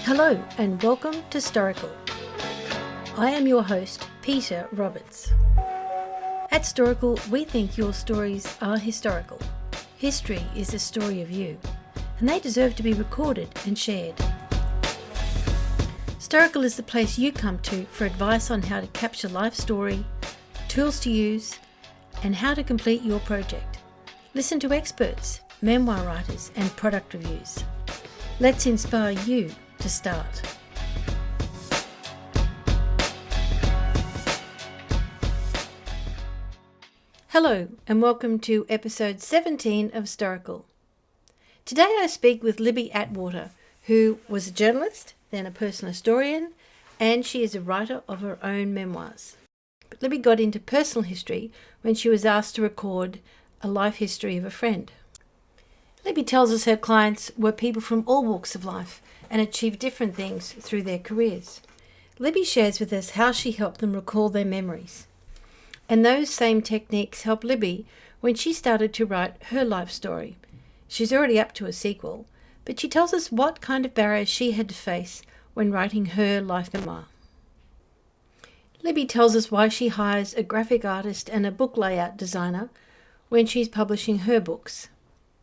Hello and welcome to Historical. I am your host, Peter Roberts. At Historical, we think your stories are historical. History is a story of you, and they deserve to be recorded and shared. Historical is the place you come to for advice on how to capture life story, tools to use, and how to complete your project. Listen to experts, memoir writers, and product reviews. Let's inspire you to start. Hello and welcome to episode 17 of Historical. Today I speak with Libby Atwater, who was a journalist, then a personal historian, and she is a writer of her own memoirs. But Libby got into personal history when she was asked to record a life history of a friend. Libby tells us her clients were people from all walks of life and achieved different things through their careers. Libby shares with us how she helped them recall their memories. And those same techniques helped Libby when she started to write her life story. She's already up to a sequel, but she tells us what kind of barriers she had to face when writing her life memoir. Libby tells us why she hires a graphic artist and a book layout designer when she's publishing her books.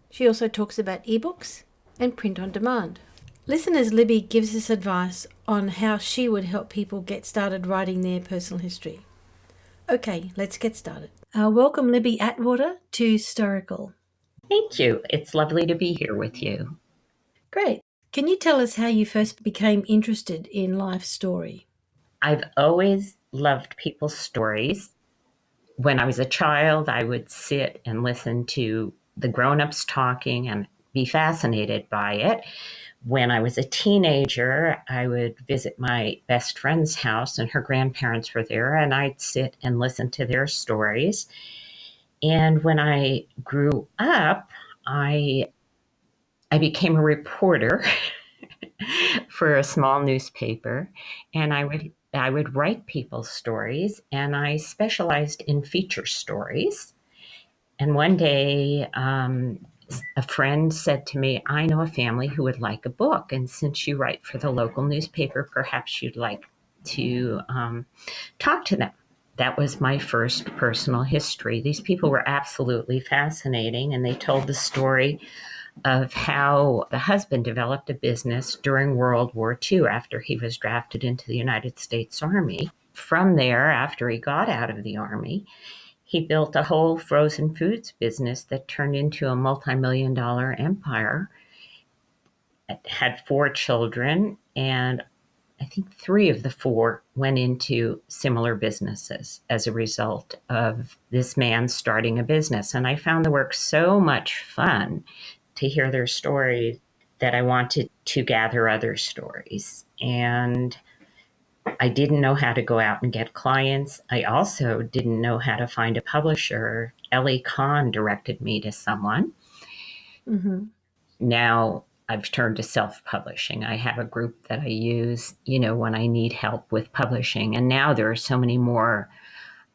She also talks about ebooks and print on demand. Listen as Libby gives us advice on how she would help people get started writing their personal history. Okay, let's get started. Welcome Libby Atwater to Historical. Thank you. It's lovely to be here with you. Great. Can you tell us how you first became interested in life story? I've always loved people's stories. When I was a child, I would sit and listen to the grown-ups talking and be fascinated by it. When I was a teenager, I would visit my best friend's house and her grandparents were there, and I'd sit and listen to their stories. And when I grew up, I became a reporter for a small newspaper, and I would write people's stories, and I specialized in feature stories. And one day, a friend said to me, "I know a family who would like a book, and since you write for the local newspaper, perhaps you'd like to talk to them." That was my first personal history. These people were absolutely fascinating, and they told the story of how the husband developed a business during World War II after he was drafted into the United States Army. From there, after he got out of the Army, he built a whole frozen foods business that turned into a multi-million-dollar empire. It had 4 children, and I think 3 of the 4 went into similar businesses as a result of this man starting a business. And I found the work so much fun to hear their stories that I wanted to gather other stories. And I didn't know how to go out and get clients. I also didn't know how to find a publisher. Ellie Kahn directed me to someone. Mm-hmm. Now I've turned to self-publishing. I have a group that I use, when I need help with publishing. And now there are so many more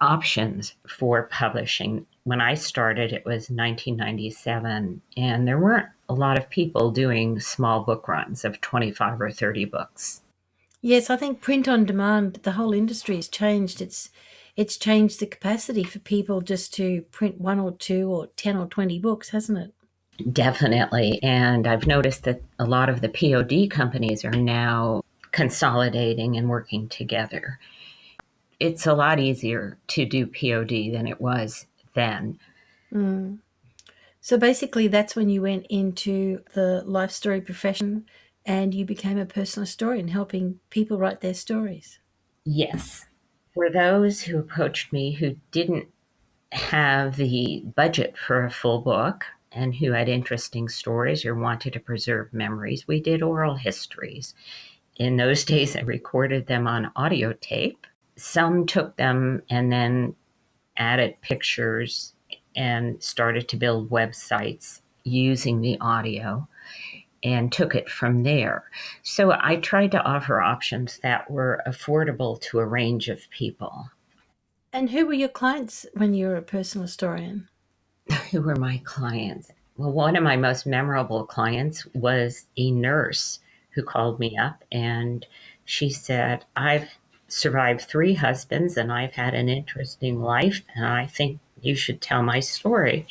options for publishing. When I started, it was 1997, and there weren't a lot of people doing small book runs of 25 or 30 books. Yes, I think print on demand, the whole industry has changed. It's changed the capacity for people just to print 1 or 2 or 10 or 20 books, hasn't it? Definitely. And I've noticed that a lot of the POD companies are now consolidating and working together. It's a lot easier to do POD than it was then. Mm. So basically that's when you went into the life story profession and you became a personal historian, helping people write their stories. Yes. For those who approached me who didn't have the budget for a full book and who had interesting stories or wanted to preserve memories, we did oral histories. In those days, I recorded them on audio tape. Some took them and then added pictures and started to build websites using the audio and took it from there. So I tried to offer options that were affordable to a range of people. And who were your clients when you were a personal historian? Who were my clients? Well, one of my most memorable clients was a nurse who called me up, and she said, I've survived 3 husbands and I've had an interesting life, and I think you should tell my story.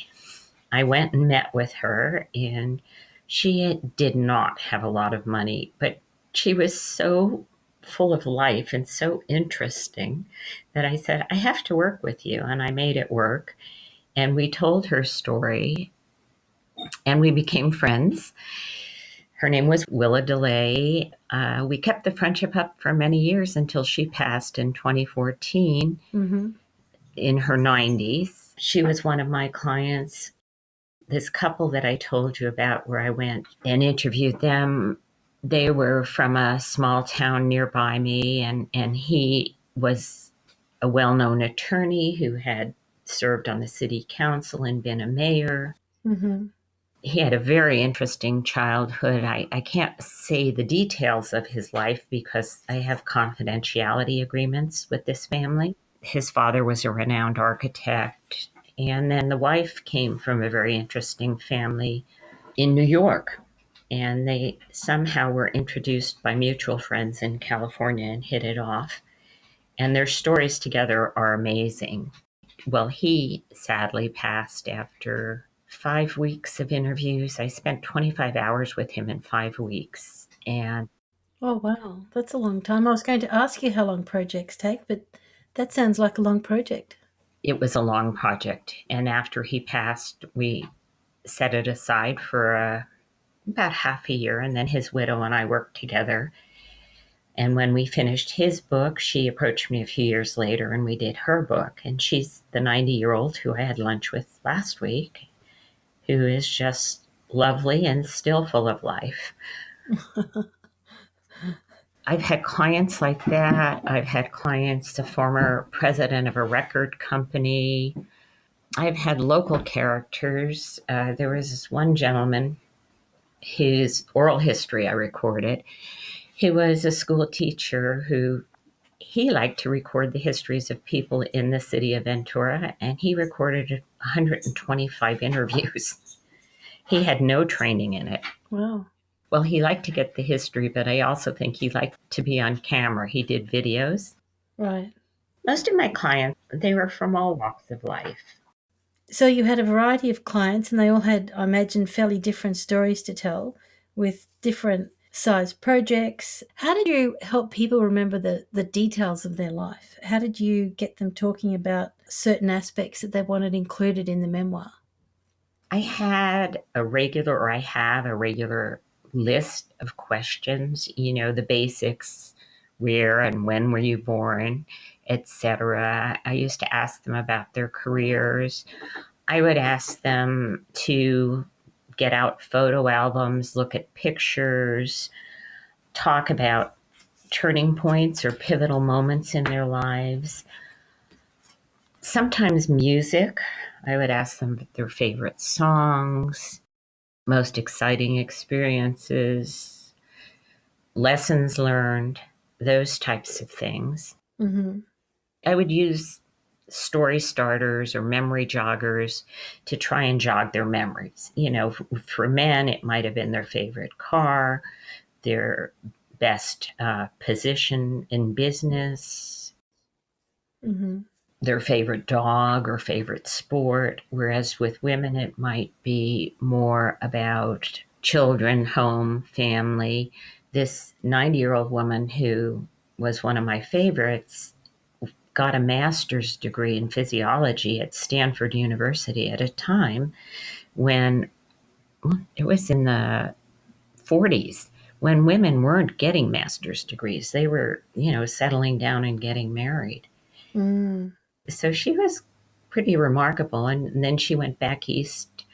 I went and met with her, and she did not have a lot of money, but she was so full of life and so interesting that I said, I have to work with you. And I made it work. And we told her story and we became friends. Her name was Willa DeLay. We kept the friendship up for many years until she passed in 2014 in her 90s. She was one of my clients. This couple that I told you about, where I went and interviewed them, they were from a small town nearby me, and he was a well-known attorney who had served on the city council and been a mayor. He had a very interesting childhood. I can't say the details of his life because I have confidentiality agreements with this family. His father was a renowned architect, and then the wife came from a very interesting family in New York. And they somehow were introduced by mutual friends in California and hit it off. And their stories together are amazing. Well, he sadly passed after 5 weeks of interviews. I spent 25 hours with him in 5 weeks. And Oh, wow. That's a long time. I was going to ask you how long projects take, but that sounds like a long project. it was a long project. And after he passed, we set it aside for about half a year. And then his widow and I worked together. And when we finished his book, she approached me a few years later and we did her book. And she's the 90-year-old who I had lunch with last week, who is just lovely and still full of life. I've had clients like that. I've had clients, the former president of a record company. I've had local characters. There was this one gentleman whose oral history I recorded. He was a school teacher who he liked to record the histories of people in the city of Ventura, and he recorded 125 interviews. He had no training in it. Wow. Well, he liked to get the history, but I also think he liked to be on camera. He did videos. Right. Most of my clients, they were from all walks of life. So you had a variety of clients, and they all had, I imagine, fairly different stories to tell with different size projects. How did you help people remember the details of their life? How did you get them talking about certain aspects that they wanted included in the memoir? I have a regular list of questions, the basics, where and when were you born, etc. I used to ask them about their careers. I would ask them to get out photo albums, look at pictures, talk about turning points or pivotal moments in their lives. Sometimes music. I would ask them their favorite songs, most exciting experiences, lessons learned, those types of things. I would use story starters or memory joggers to try and jog their memories. For men, it might have been their favorite car, their best position in business, their favorite dog or favorite sport. Whereas with women, it might be more about children, home, family. This 90-year-old woman who was one of my favorites got a master's degree in physiology at Stanford University at a time when it was in the 40s, when women weren't getting master's degrees. They were, settling down and getting married. So she was pretty remarkable. And then she went back east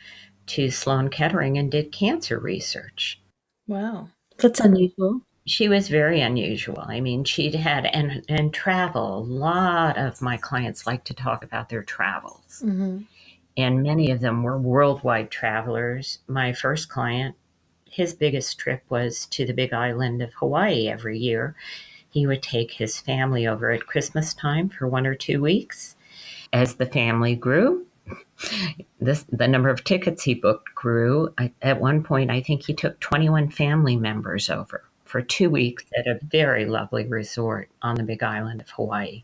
to Sloan Kettering and did cancer research. Wow. That's unusual. She was very unusual. I mean, she'd had, and travel. A lot of my clients like to talk about their travels. And many of them were worldwide travelers. My first client, his biggest trip was to the big island of Hawaii every year. He would take his family over at Christmas time for 1 or 2 weeks. As the family grew, the number of tickets he booked grew. At one point, I think he took 21 family members over for 2 weeks at a very lovely resort on the Big Island of Hawaii.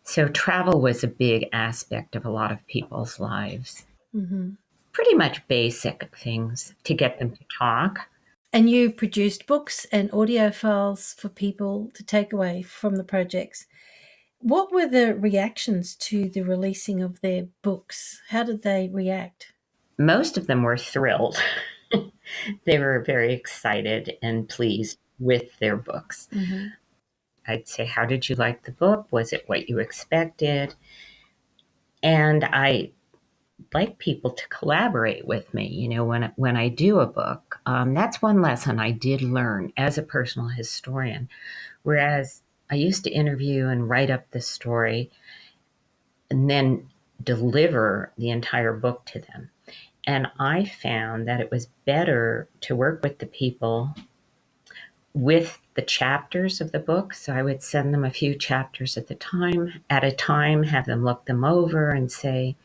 So travel was a big aspect of a lot of people's lives. Mm-hmm. Pretty much basic things to get them to talk. And you produced books and audio files for people to take away from the projects. What were the reactions to the releasing of their books? How did they react? Most of them were thrilled. They were very excited and pleased with their books. Mm-hmm. I'd say, how did you like the book? Was it what you expected? And I like people to collaborate with me. You know, when I do a book, that's one lesson I did learn as a personal historian. Whereas I used to interview and write up the story and then deliver the entire book to them. And I found that it was better to work with the people with the chapters of the book. So I would send them a few chapters at a time, have them look them over and say,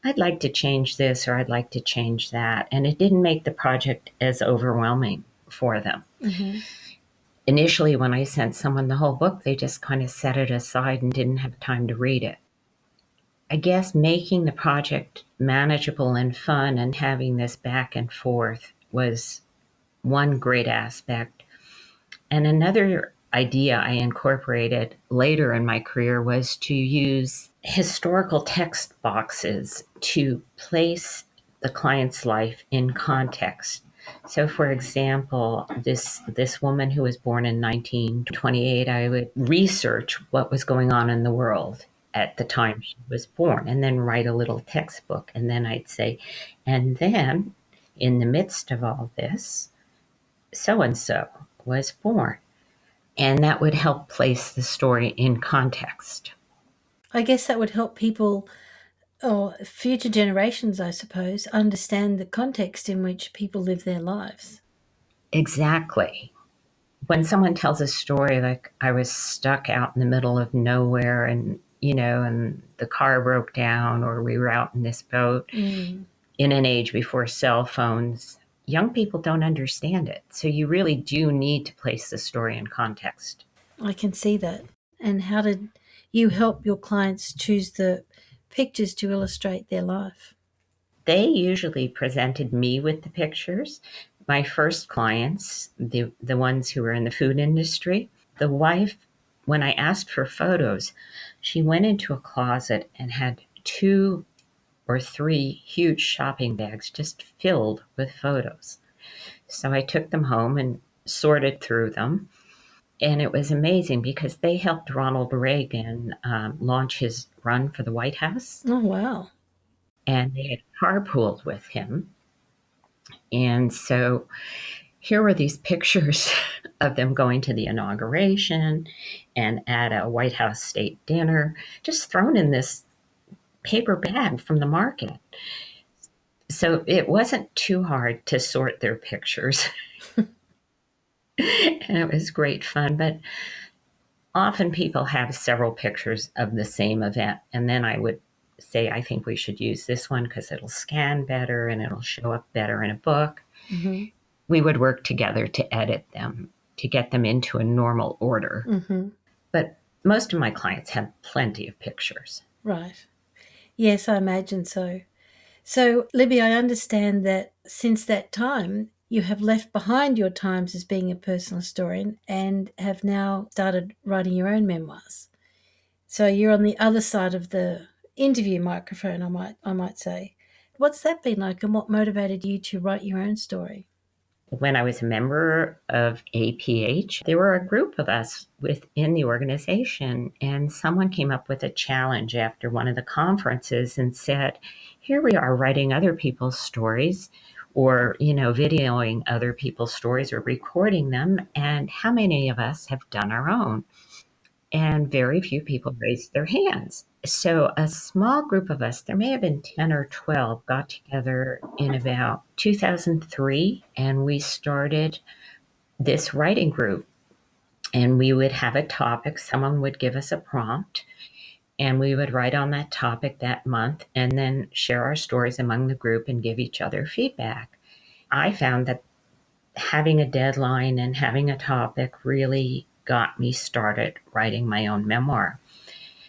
I'd like to change this or I'd like to change that. And it didn't make the project as overwhelming for them. Mm-hmm. Initially, when I sent someone the whole book, they just kind of set it aside and didn't have time to read it. I guess making the project manageable and fun and having this back and forth was one great aspect. And another idea I incorporated later in my career was to use historical text boxes to place the client's life in context. So, for example, this woman who was born in 1928, I would research what was going on in the world at the time she was born and then write a little textbook. And then I'd say, and then in the midst of all this, so and so was born. And that would help place the story in context. I guess that would help people or future generations, I suppose, understand the context in which people live their lives. Exactly. When someone tells a story like I was stuck out in the middle of nowhere and, and the car broke down or we were out in this boat in an age before cell phones, young people don't understand it. So you really do need to place the story in context. I can see that. And how did you help your clients choose the pictures to illustrate their life? They usually presented me with the pictures. My first clients, the ones who were in the food industry, the wife, when I asked for photos, she went into a closet and had 2 or 3 huge shopping bags just filled with photos. So I took them home and sorted through them. And it was amazing because they helped Ronald Reagan launch his run for the White House. Oh, wow. And they had carpooled with him. And so here were these pictures of them going to the inauguration and at a White House state dinner, just thrown in this paper bag from the market. So it wasn't too hard to sort their pictures. And it was great fun. But often people have several pictures of the same event. And then I would say, I think we should use this one because it'll scan better and it'll show up better in a book. Mm-hmm. We would work together to edit them, to get them into a normal order. Mm-hmm. But most of my clients have plenty of pictures. Right. Yes, I imagine so. So, Libby, I understand that since that time, you have left behind your times as being a personal historian and have now started writing your own memoirs. So you're on the other side of the interview microphone, I might say. What's that been like, and what motivated you to write your own story? When I was a member of APH, there were a group of us within the organization, and someone came up with a challenge after one of the conferences and said, here we are writing other people's stories or, videoing other people's stories or recording them, and how many of us have done our own? And very few people raised their hands. So a small group of us, there may have been 10 or 12, got together in about 2003, and we started this writing group. And we would have a topic, someone would give us a prompt, and we would write on that topic that month and then share our stories among the group and give each other feedback. I found that having a deadline and having a topic really got me started writing my own memoir.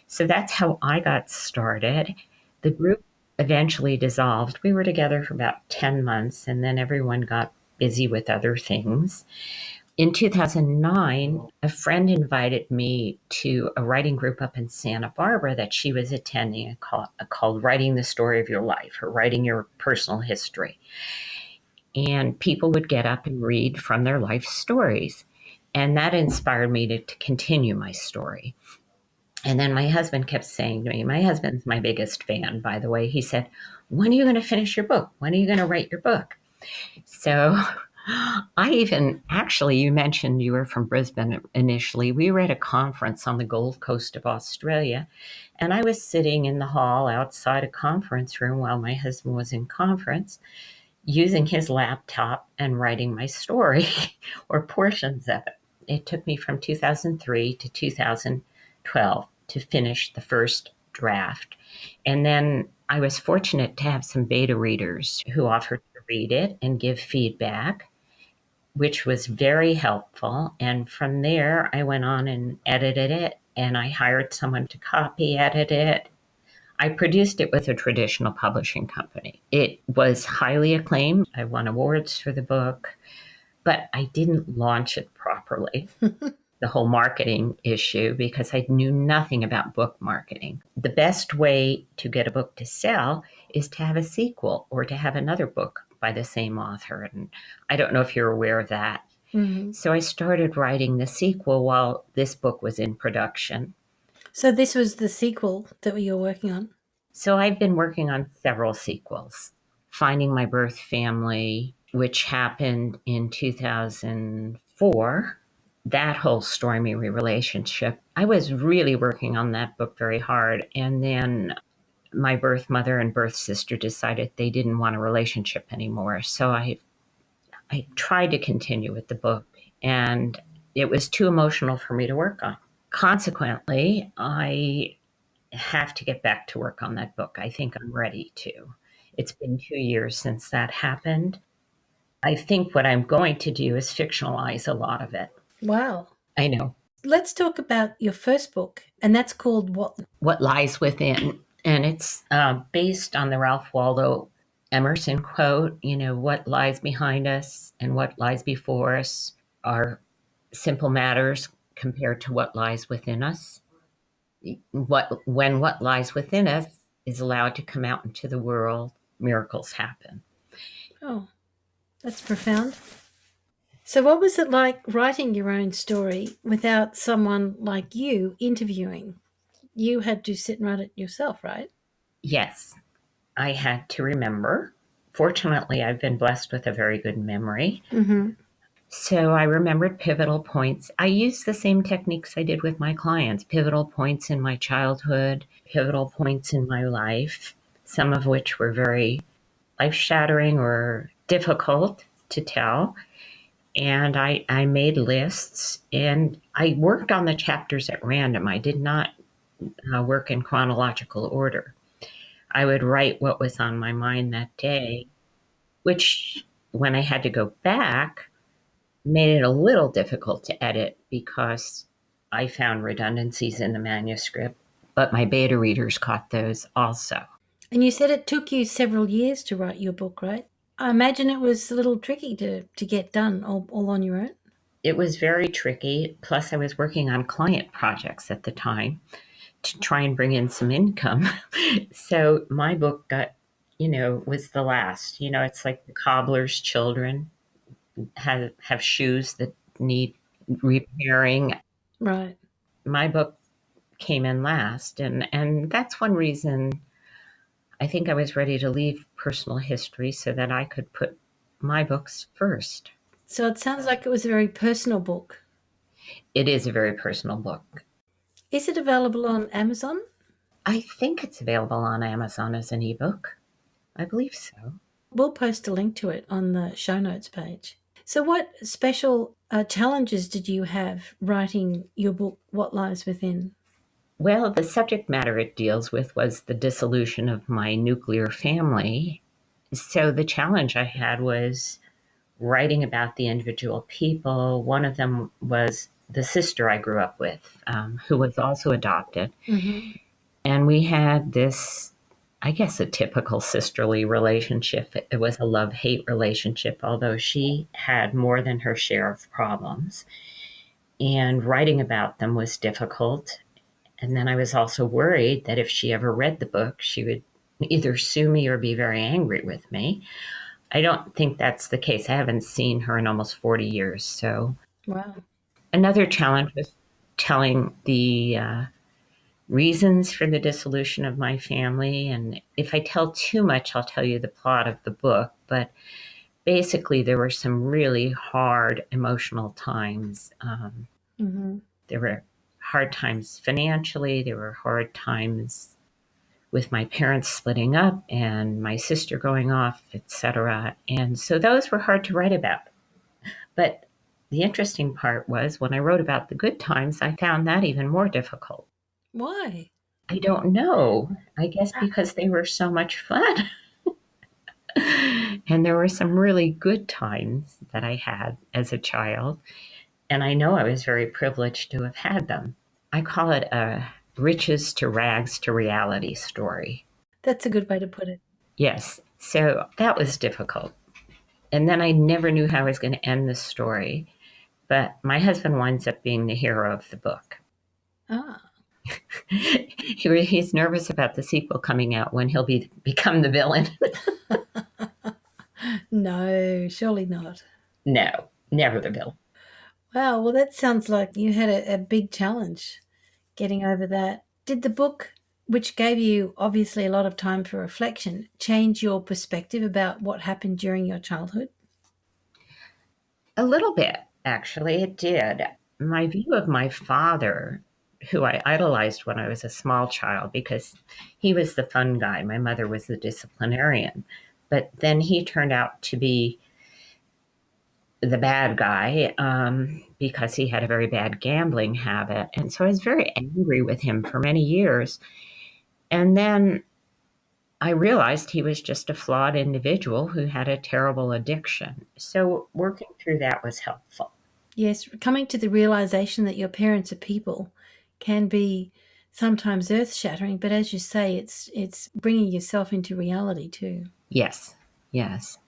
So that's how I got started. The group eventually dissolved. We were together for about 10 months, and then everyone got busy with other things. In 2009, a friend invited me to a writing group up in Santa Barbara that she was attending called Writing the Story of Your Life, or Writing Your Personal History. And people would get up and read from their life stories. And that inspired me to continue my story. And then my husband kept saying to me, my husband's my biggest fan, by the way. He said, "When are you going to finish your book? When are you going to write your book?" So actually, you mentioned you were from Brisbane initially. We were at a conference on the Gold Coast of Australia, and I was sitting in the hall outside a conference room while my husband was in conference, using his laptop and writing my story or portions of it. It took me from 2003 to 2012 to finish the first draft. And then I was fortunate to have some beta readers who offered to read it and give feedback, which was very helpful. And from there, I went on and edited it, and I hired someone to copy edit it. I produced it with a traditional publishing company. It was highly acclaimed. I won awards for the book, but I didn't launch it properly. The whole marketing issue, because I knew nothing about book marketing. The best way to get a book to sell is to have a sequel or to have another book by the same author. And I don't know if you're aware of that. Mm-hmm. So I started writing the sequel while this book was in production. So this was the sequel that you were working on? So I've been working on several sequels. Finding My Birth Family, which happened in 2004. That whole stormy relationship. I was really working on that book very hard. And then my birth mother and birth sister decided they didn't want a relationship anymore. So I tried to continue with the book, and it was too emotional for me to work on. Consequently, I have to get back to work on that book. I think I'm ready to. It's been 2 years since that happened. I think what I'm going to do is fictionalize a lot of it. Wow. I know. Let's talk about your first book, and that's called What Lies Within. And it's based on the Ralph Waldo Emerson quote, what lies behind us and what lies before us are simple matters compared to what lies within us. When what lies within us is allowed to come out into the world, miracles happen. Oh, that's profound. So what was it like writing your own story without someone like you interviewing? You had to sit and write it yourself, right? Yes, I had to remember. Fortunately, I've been blessed with a very good memory. Mm-hmm. So I remembered pivotal points. I used the same techniques I did with my clients, pivotal points in my childhood, pivotal points in my life, some of which were very life shattering or difficult to tell. And I made lists, and I worked on the chapters at random. I did not work in chronological order. I would write what was on my mind that day, which when I had to go back, made it a little difficult to edit because I found redundancies in the manuscript, but my beta readers caught those also. And you said it took you several years to write your book, right? I imagine it was a little tricky to get done all on your own. It was very tricky. Plus, I was working on client projects at the time to try and bring in some income. So my book was the last. It's like the cobbler's children have shoes that need repairing. Right. My book came in last, and that's one reason I think I was ready to leave personal history so that I could put my books first. So it sounds like it was a very personal book. It is a very personal book. Is it available on Amazon? I think it's available on Amazon as an ebook. I believe so. We'll post a link to it on the show notes page. So what special challenges did you have writing your book, What Lies Within? Well, the subject matter it deals with was the dissolution of my nuclear family. So the challenge I had was writing about the individual people. One of them was the sister I grew up with, who was also adopted. Mm-hmm. And we had this, I guess, a typical sisterly relationship. It was a love hate relationship, although she had more than her share of problems. And writing about them was difficult. And then I was also worried that if she ever read the book, she would either sue me or be very angry with me. I don't think that's the case. I haven't seen her in almost 40 years. So Wow. another challenge was telling the reasons for the dissolution of my family. And if I tell too much, I'll tell you the plot of the book. But basically, there were some really hard emotional times. Mm-hmm. There were hard times financially, there were hard times with my parents splitting up and my sister going off, etc. And so those were hard to write about. But the interesting part was when I wrote about the good times, I found that even more difficult. Why? I don't know. I guess because they were so much fun. And there were some really good times that I had as a child. And I know I was very privileged to have had them. I call it a riches to rags to reality story. That's a good way to put it. Yes. So that was difficult. And then I never knew how I was going to end the story. But my husband winds up being the hero of the book. Ah. He's nervous about the sequel coming out when he'll become the villain. No, surely not. No, never the villain. Wow, well, that sounds like you had a big challenge getting over that. Did the book, which gave you obviously a lot of time for reflection, change your perspective about what happened during your childhood? A little bit, actually, it did. My view of my father, who I idolized when I was a small child because he was the fun guy. My mother was the disciplinarian. But then he turned out to be the bad guy because he had a very bad gambling habit. And so I was very angry with him for many years. And then I realized he was just a flawed individual who had a terrible addiction. So working through that was helpful. Yes, coming to the realization that your parents are people can be sometimes earth-shattering, but as you say, it's bringing yourself into reality too. Yes, yes.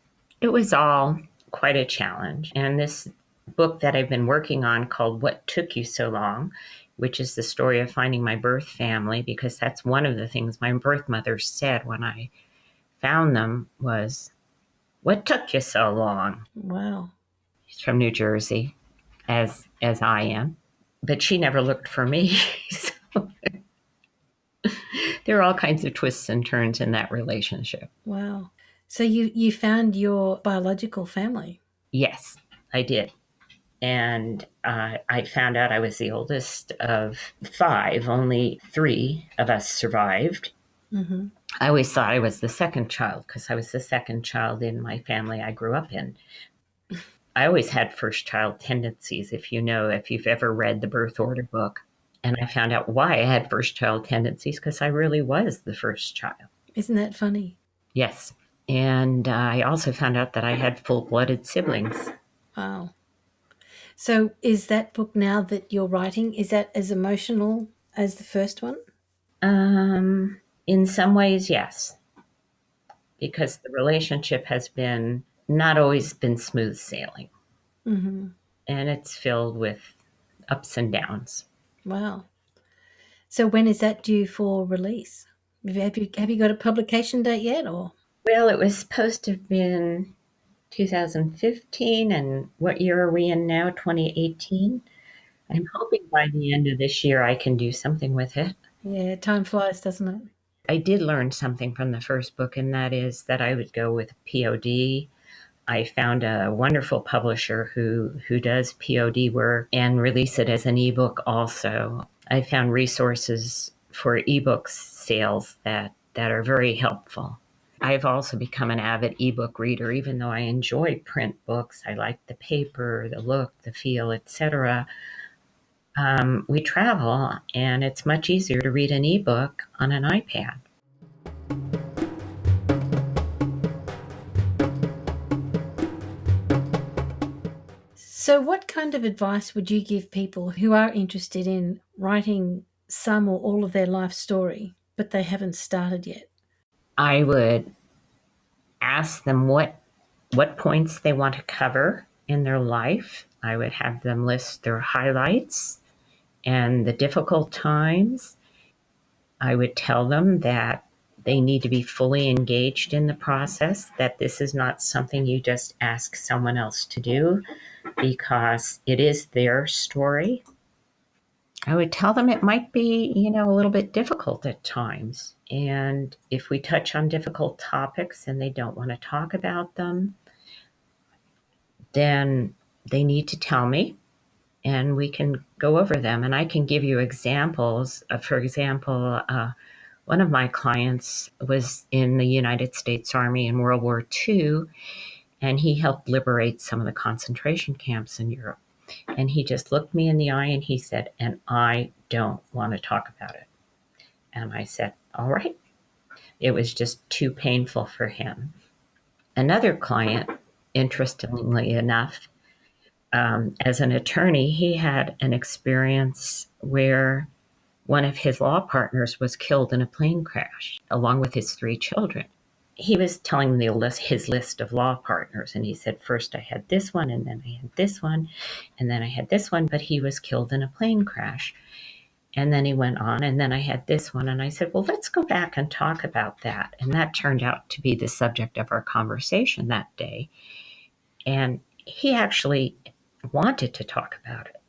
It was all quite a challenge. And this book that I've been working on called What Took You So Long, which is the story of finding my birth family, because that's one of the things my birth mother said when I found them was, "What took you so long?" Wow. She's from New Jersey, as I am. But she never looked for me. So there are all kinds of twists and turns in that relationship. Wow. So you found your biological family. Yes, I did. And I found out I was the oldest of five. Only three of us survived. Mm-hmm. I always thought I was the second child because I was the second child in my family I grew up in. I always had first child tendencies, if you've ever read the birth order book. And I found out why I had first child tendencies because I really was the first child. Isn't that funny? Yes. And I also found out that I had full blooded siblings. Wow. So is that book now that you're writing, is that as emotional as the first one? In some ways, yes, because the relationship has been not always been smooth sailing, Mm-hmm. and it's filled with ups and downs. Wow. So when is that due for release? Have you got a publication date yet, or? Well, it was supposed to have been 2015, and what year are we in now? 2018. I'm hoping by the end of this year I can do something with it. Yeah, time flies, doesn't it? I did learn something from the first book, and that is that I would go with POD. I found a wonderful publisher who does POD work and release it as an ebook also. I found resources for ebooks sales that are very helpful. I've also become an avid ebook reader, even though I enjoy print books. I like the paper, the look, the feel, etc. We travel, and it's much easier to read an ebook on an iPad. So, what kind of advice would you give people who are interested in writing some or all of their life story, but they haven't started yet? I would ask them what points they want to cover in their life. I would have them list their highlights and the difficult times. I would tell them that they need to be fully engaged in the process, that this is not something you just ask someone else to do because it is their story. I would tell them it might be, a little bit difficult at times. And if we touch on difficult topics and they don't want to talk about them, then they need to tell me and we can go over them. And I can give you examples. For example, one of my clients was in the United States Army in World War II, and he helped liberate some of the concentration camps in Europe. And he just looked me in the eye and he said, "And I don't want to talk about it." And I said, "All right." It was just too painful for him. Another client, interestingly enough, as an attorney, he had an experience where one of his law partners was killed in a plane crash along with his 3 children. He was telling me his list of law partners, and he said, "First I had this one, and then I had this one, and then I had this one, but he was killed in a plane crash." And then he went on, "And then I had this one." And I said, "Well, let's go back and talk about that." And that turned out to be the subject of our conversation that day. And he actually wanted to talk about it,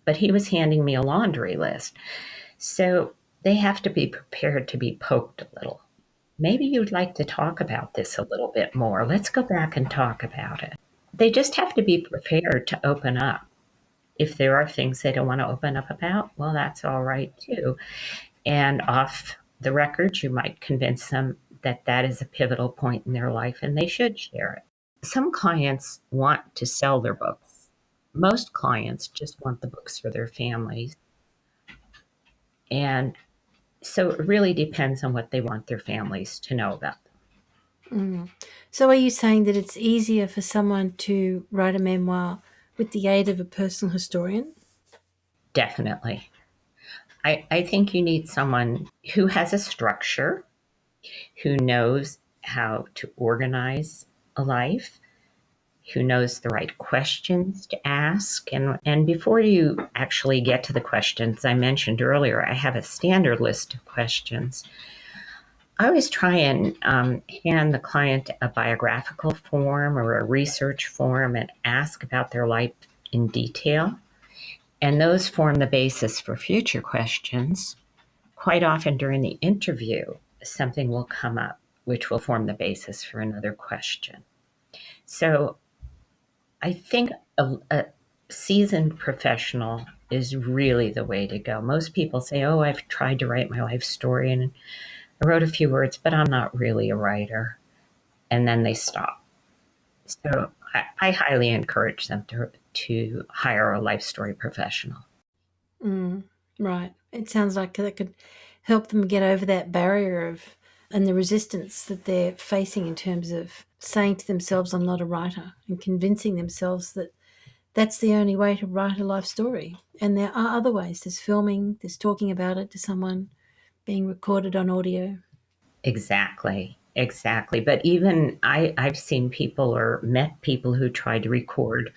but he was handing me a laundry list. So they have to be prepared to be poked a little. Maybe you'd like to talk about this a little bit more. Let's go back and talk about it. They just have to be prepared to open up. If there are things they don't want to open up about, well, that's all right too. And off the record, you might convince them that that is a pivotal point in their life and they should share it. Some clients want to sell their books. Most clients just want the books for their families. And so it really depends on what they want their families to know about them. So, are you saying that it's easier for someone to write a memoir with the aid of a personal historian? Definitely. I think you need someone who has a structure, who knows how to organize a life, who knows the right questions to ask. And before you actually get to the questions I mentioned earlier, I have a standard list of questions. I always try and hand the client a biographical form or a research form and ask about their life in detail. And those form the basis for future questions. Quite often during the interview, something will come up which will form the basis for another question. So I think a seasoned professional is really the way to go. Most people say, "Oh, I've tried to write my life story and I wrote a few words, but I'm not really a writer." And then they stop. So I highly encourage them to hire a life story professional. Right. It sounds like that could help them get over that barrier and the resistance that they're facing in terms of saying to themselves, "I'm not a writer," and convincing themselves that that's the only way to write a life story. And there are other ways. There's filming, there's talking about it to someone, being recorded on audio. Exactly. Exactly. But even I've seen people or met people who tried to record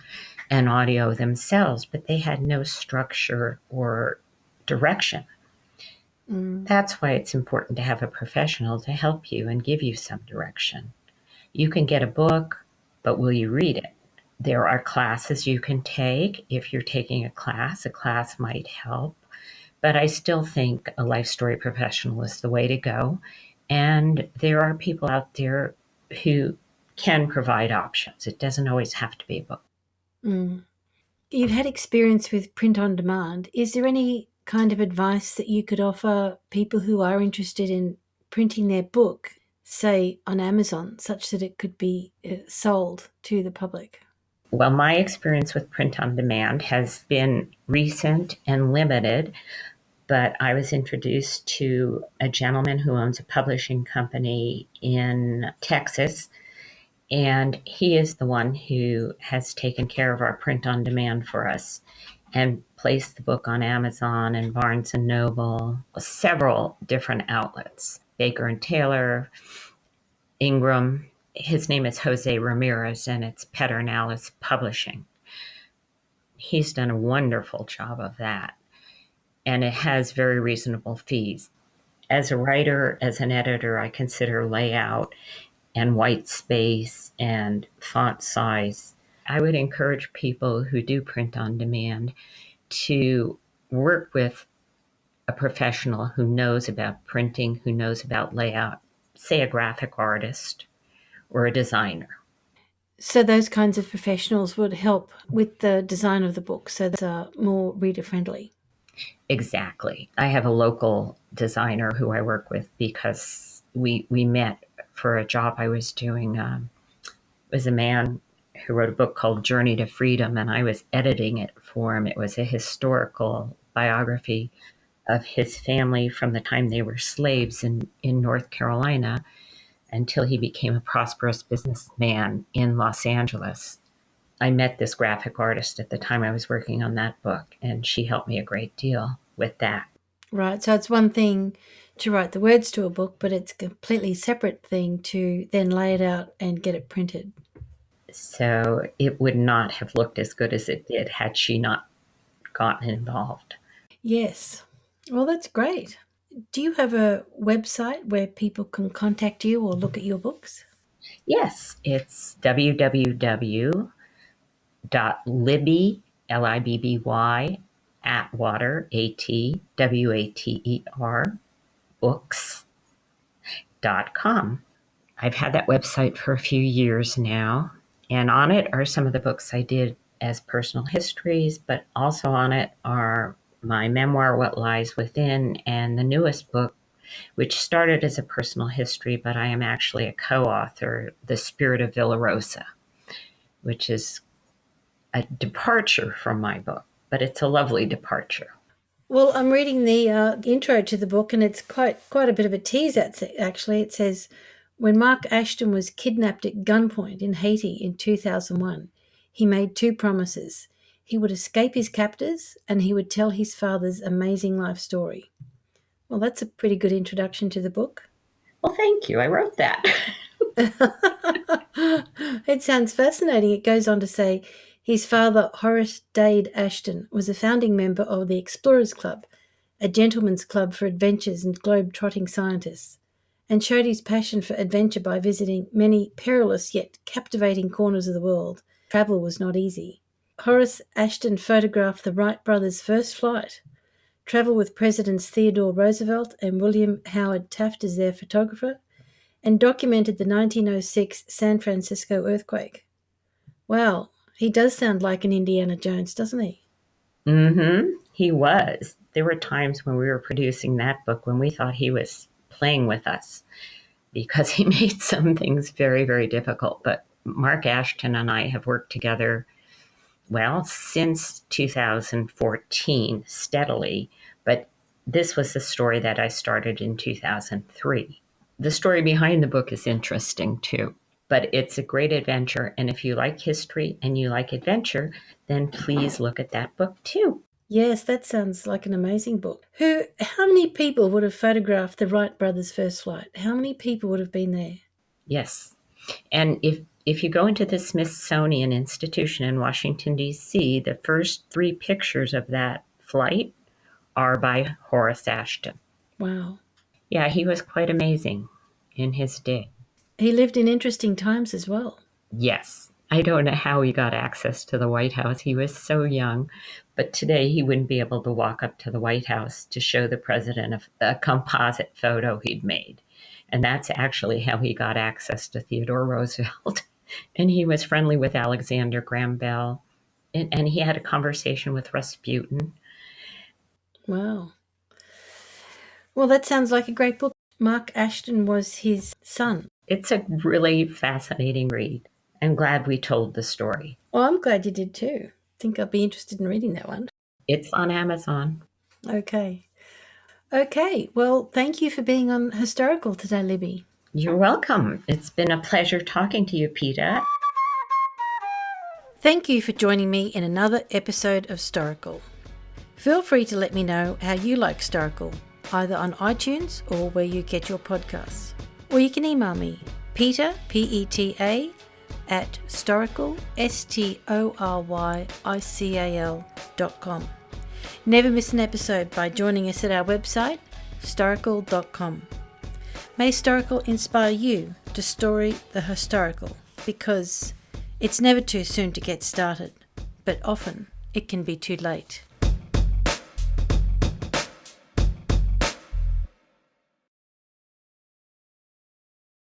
an audio themselves, but they had no structure or direction. That's why it's important to have a professional to help you and give you some direction. You can get a book, but will you read it? There are classes you can take. If you're taking a class might help. But I still think a life story professional is the way to go. And there are people out there who can provide options. It doesn't always have to be a book. You've had experience with print on demand. Is there any kind of advice that you could offer people who are interested in printing their book, say on Amazon, such that it could be sold to the public? Well, my experience with print on demand has been recent and limited, but I was introduced to a gentleman who owns a publishing company in Texas, And he is the one who has taken care of our print on demand for us and placed the book on Amazon and Barnes and Noble, several different outlets, Baker and Taylor, Ingram. His name is Jose Ramirez, and it's Pedernales Publishing. He's done a wonderful job of that, and it has very reasonable fees. As a writer, as an editor, I consider layout and white space and font size. I would encourage people who do print on demand to work with a professional who knows about printing, who knows about layout, say a graphic artist or a designer. So those kinds of professionals would help with the design of the book so that's more reader friendly. Exactly. I have a local designer who I work with because we met for a job I was doing. It was a man who wrote a book called Journey to Freedom, and I was editing it for him. It was a historical biography of his family from the time they were slaves in North Carolina until he became a prosperous businessman in Los Angeles. I met this graphic artist at the time I was working on that book, and she helped me a great deal with that. Right. So it's one thing to write the words to a book, but it's a completely separate thing to then lay it out and get it printed. So it would not have looked as good as it did had she not gotten involved. Yes. Well, that's great. Do you have a website where people can contact you or look at your books? Yes, it's www.libby, Libby, Atwater, Atwater, books.com. I've had that website for a few years now, and on it are some of the books I did as personal histories, but also on it are my memoir, What Lies Within, and the newest book, which started as a personal history, but I am actually a co author, The Spirit of Villarosa, which is a departure from my book, but it's a lovely departure. Well, I'm reading the intro to the book, and it's quite a bit of a tease. Actually, it says, when Mark Ashton was kidnapped at gunpoint in Haiti in 2001, he made two promises: he would escape his captors, and he would tell his father's amazing life story. Well, that's a pretty good introduction to the book. Well, thank you. I wrote that. It sounds fascinating. It goes on to say his father, Horace Ashton, was a founding member of the Explorers Club, a gentleman's club for adventures and globe-trotting scientists, and showed his passion for adventure by visiting many perilous yet captivating corners of the world. Travel was not easy. Horace Ashton photographed the Wright brothers' first flight, travelled with Presidents Theodore Roosevelt and William Howard Taft as their photographer, and documented the 1906 San Francisco earthquake. Wow, he does sound like an Indiana Jones, doesn't he? He was. There were times when we were producing that book when we thought he was playing with us because he made some things very, very difficult. But Mark Ashton and I have worked together, well, since 2014 steadily. But this was the story that I started in 2003. The story behind the book is interesting too, but it's a great adventure. And if you like history and you like adventure, then please look at that book too. Yes, that sounds like an amazing book. How many people would have photographed the Wright brothers' first flight? How many people would have been there? Yes. And if you go into the Smithsonian Institution in Washington, D.C., the first three pictures of that flight are by Horace Ashton. Wow. Yeah, he was quite amazing in his day. He lived in interesting times as well. Yes. I don't know how he got access to the White House. He was so young. But today he wouldn't be able to walk up to the White House to show the president a composite photo he'd made. And that's actually how he got access to Theodore Roosevelt. And he was friendly with Alexander Graham Bell. And he had a conversation with Rasputin. Wow. Well, that sounds like a great book. Mark Ashton was his son. It's a really fascinating read. I'm glad we told the story. Well, I'm glad you did too. I think I'd be interested in reading that one. It's on Amazon. Okay. Okay. Well, thank you for being on Historical today, Libby. You're welcome. It's been a pleasure talking to you, Peter. Thank you for joining me in another episode of Historical. Feel free to let me know how you like Historical, either on iTunes or where you get your podcasts. Or you can email me, Peter, P-E-T-A, at Storycal, STORYICAL.com. Never miss an episode by joining us at our website, storycal.com. May Historical inspire you to story the historical, because it's never too soon to get started, but often it can be too late.